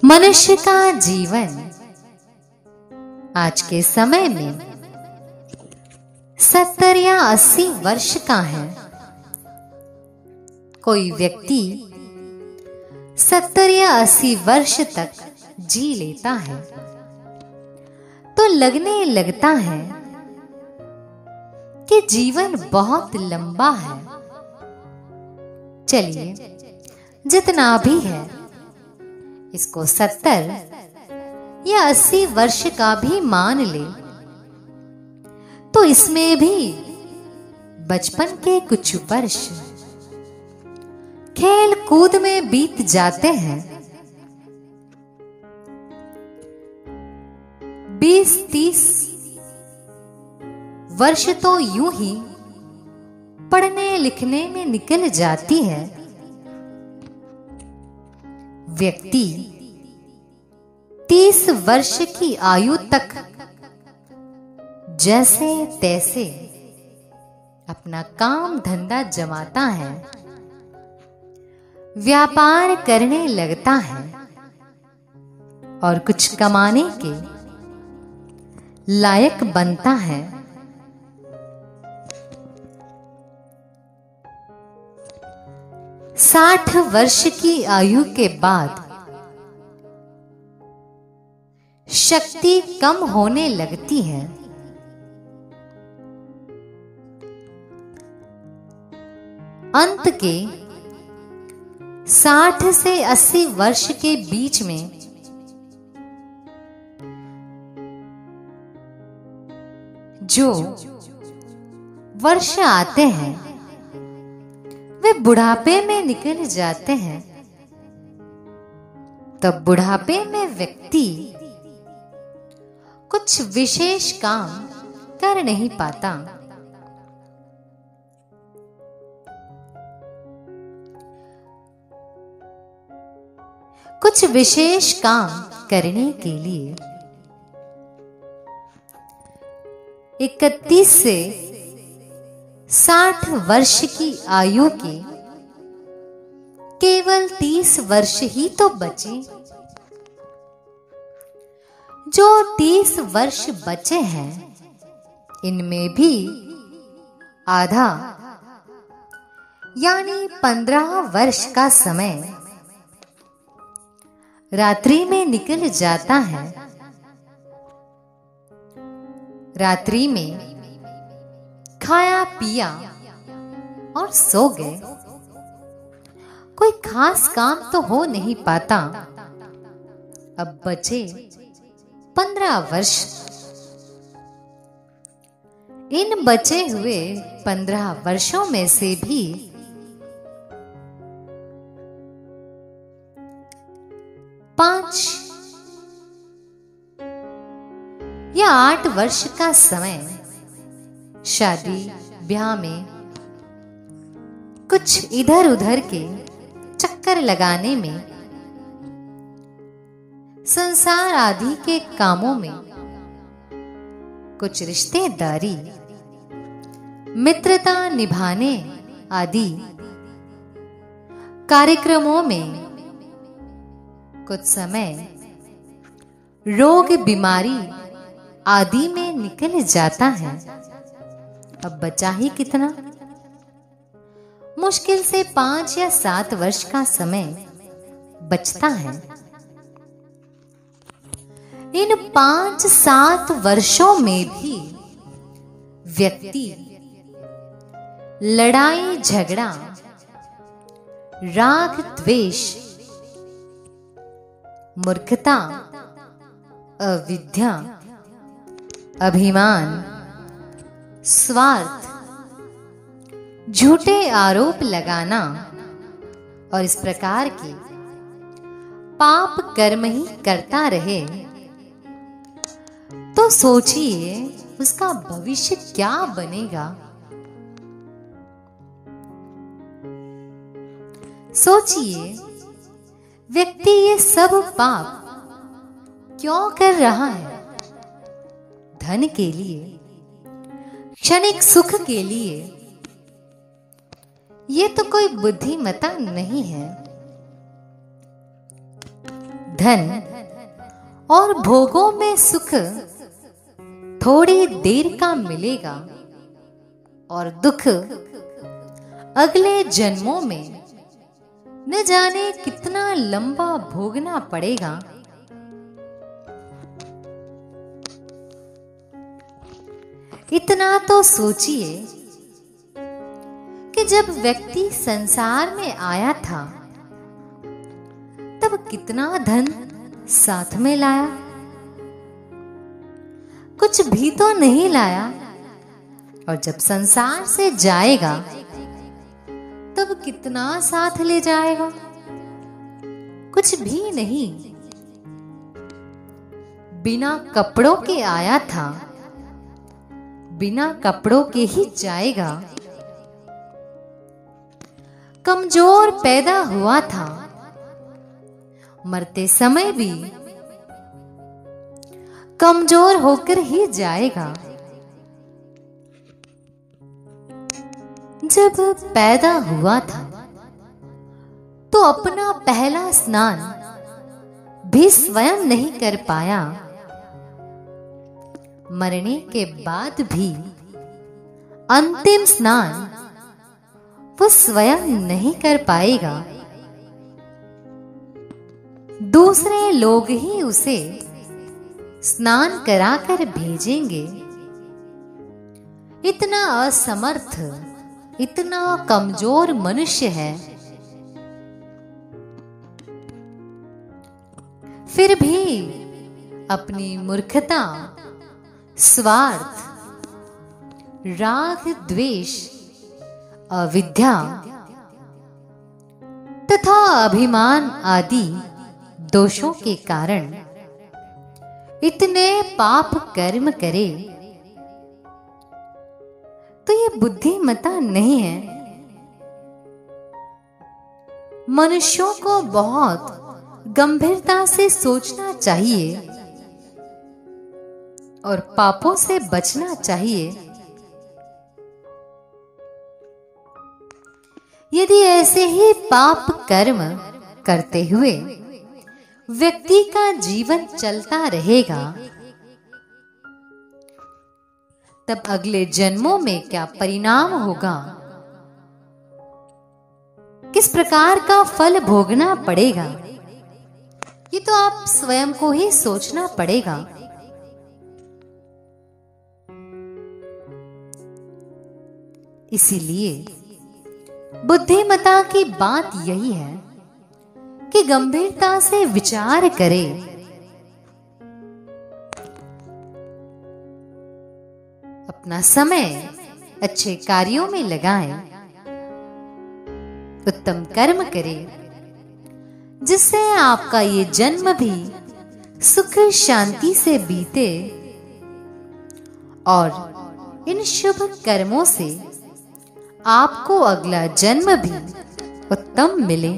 मनुष्य का जीवन आज के समय में 70 या 80 वर्ष का है। कोई व्यक्ति 70 या 80 वर्ष तक जी लेता है तो लगने लगता है कि जीवन बहुत लंबा है। चलिए, जितना भी है इसको 70 या 80 वर्ष का भी मान ले तो इसमें भी बचपन के कुछ वर्ष खेल कूद में बीत जाते हैं। 20-30 वर्ष तो यूं ही पढ़ने लिखने में निकल जाती है। व्यक्ति 30 वर्ष की आयु तक जैसे तैसे अपना काम धंधा जमाता है, व्यापार करने लगता है और कुछ कमाने के लायक बनता है। 60 वर्ष की आयु के बाद शक्ति कम होने लगती है। अंत के 60 से 80 वर्ष के बीच में जो वर्ष आते हैं वे बुढ़ापे में निकल जाते हैं। तब बुढ़ापे में व्यक्ति कुछ विशेष काम कर नहीं पाता। कुछ विशेष काम करने के लिए 31 से 60 वर्ष की आयु के केवल 30 वर्ष ही तो बचे। जो 30 वर्ष बचे हैं इनमें भी आधा यानी 15 वर्ष का समय रात्रि में निकल जाता है। रात्रि में खाया पिया और सो गए। कोई खास काम तो हो नहीं पाता। अब बचे 15 वर्ष। इन बचे हुए 15 वर्षों में से भी 5 या 8 वर्ष का समय शादी ब्याह में कुछ इधर उधर के चक्कर लगाने में, संसार आदि के कामों में, कुछ रिश्तेदारी मित्रता निभाने आदि कार्यक्रमों में, कुछ समय रोग बीमारी आदि में निकल जाता है। अब बचा ही कितना? मुश्किल से 5 या 7 वर्ष का समय बचता है। इन 5-7 वर्षों में भी व्यक्ति लड़ाई झगड़ा, राग द्वेष, मूर्खता, अविद्या, अभिमान, स्वार्थ, झूठे आरोप लगाना और इस प्रकार के पाप कर्म ही करता रहे तो सोचिए उसका भविष्य क्या बनेगा। सोचिए व्यक्ति ये सब पाप क्यों कर रहा है? धन के लिए, क्षणिक सुख के लिए। ये तो कोई बुद्धिमता नहीं है। धन और भोगों में सुख थोड़ी देर का मिलेगा और दुख अगले जन्मों में न जाने कितना लंबा भोगना पड़ेगा। इतना तो सोचिए कि जब व्यक्ति संसार में आया था तब कितना धन साथ में लाया? कुछ भी तो नहीं लाया। और जब संसार से जाएगा तब कितना साथ ले जाएगा? कुछ भी नहीं। बिना कपड़ों के आया था, बिना कपड़ों के ही जाएगा। कमजोर पैदा हुआ था, मरते समय भी कमजोर होकर ही जाएगा। जब पैदा हुआ था तो अपना पहला स्नान भी स्वयं नहीं कर पाया। मरने के बाद भी अंतिम स्नान वो स्वयं नहीं कर पाएगा। दूसरे लोग ही उसे स्नान कराकर भेजेंगे। इतना असमर्थ, इतना कमजोर मनुष्य है। फिर भी अपनी मूर्खता, स्वार्थ, राग, द्वेष, अविद्या तथा अभिमान आदि दोषों के कारण इतने पाप कर्म करे तो ये बुद्धिमता नहीं है। मनुष्यों को बहुत गंभीरता से सोचना चाहिए और पापों से बचना चाहिए। यदि ऐसे ही पाप कर्म करते हुए व्यक्ति का जीवन चलता रहेगा तब अगले जन्मों में क्या परिणाम होगा, किस प्रकार का फल भोगना पड़ेगा, ये तो आप स्वयं को ही सोचना पड़ेगा। इसीलिए बुद्धिमता की बात यही है कि गंभीरता से विचार करें, अपना समय अच्छे कार्यों में लगाएं, उत्तम कर्म करें, जिससे आपका ये जन्म भी सुख शांति से बीते और इन शुभ कर्मों से आपको अगला जन्म भी उत्तम मिले।